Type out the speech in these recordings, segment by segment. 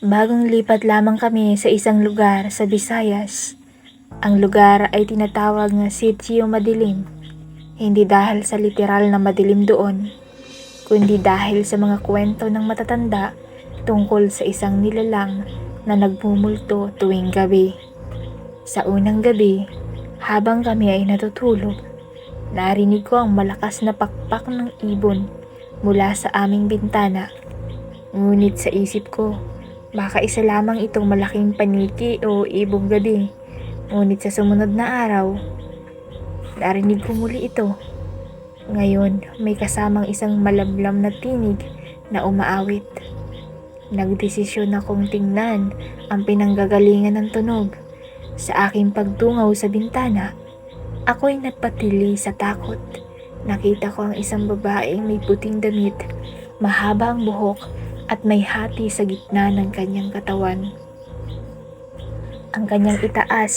Bagong lipat lamang kami sa isang lugar sa Visayas. Ang lugar ay tinatawag na Sitio Madilim. Hindi dahil sa literal na madilim doon, kundi dahil sa mga kwento ng matatanda tungkol sa isang nilalang na nagmumulto tuwing gabi. Sa unang gabi, habang kami ay natutulog, narinig ko ang malakas na pakpak ng ibon mula sa aming bintana. Ngunit sa isip ko, baka isa lamang itong malaking paniki o ibong gabi. Ngunit sa sumunod na araw, narinig ko muli ito. Ngayon, may kasamang isang malamlam na tinig na umaawit. Nagdesisyon akong tingnan ang pinanggagalingan ng tunog. Sa aking pagtungaw sa bintana, ako'y napatili sa takot. Nakita ko ang isang babaeng may puting damit, mahaba ang buhok at may hati sa gitna ng kanyang katawan. Ang kanyang itaas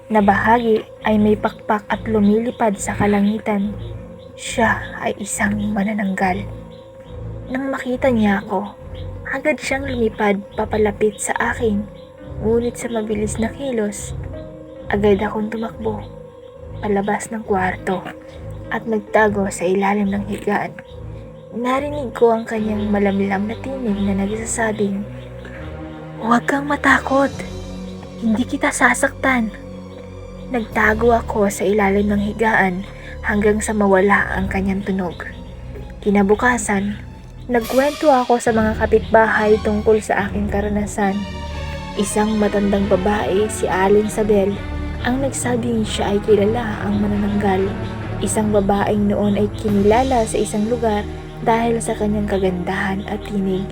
na bahagi ay may pakpak at lumilipad sa kalangitan. Siya ay isang manananggal. Nang makita niya ako, agad siyang lumipad papalapit sa akin. Ngunit sa mabilis na kilos, agad akong tumakbo palabas ng kwarto at nagtago sa ilalim ng higaan. Narinig ko ang kanyang malamlam na tinig na nagsasabing, "Huwag kang matakot, hindi kita sasaktan." Nagtago ako sa ilalim ng higaan hanggang sa mawala ang kanyang tunog. Kinabukasan, nagkwento ako sa mga kapitbahay tungkol sa aking karanasan. Isang matandang babae, si Aling Sabel, ang nagsabing siya ay kilala ang manananggal. Isang babaeng noon ay kinilala sa isang lugar dahil sa kanyang kagandahan at tinig.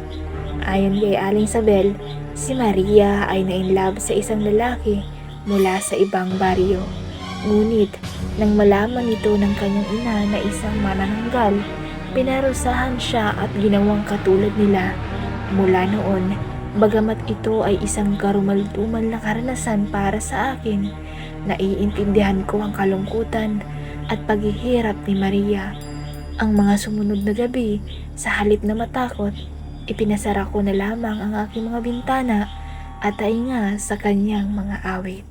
Ayon kay Aling Sabel, si Maria ay na-inlove sa isang lalaki mula sa ibang baryo. Ngunit nang malaman ito ng kanyang ina na isang manananggal, pinarusahan siya at ginawang katulad nila. Mula noon, bagamat ito ay isang karumaldumal na karanasan para sa akin, naiintindihan ko ang kalungkutan at paghihirap ni Maria. Ang mga sumunod na gabi, sa halip na matakot, ipinasara ko na lamang ang aking mga bintana at tainga sa kanyang mga awit.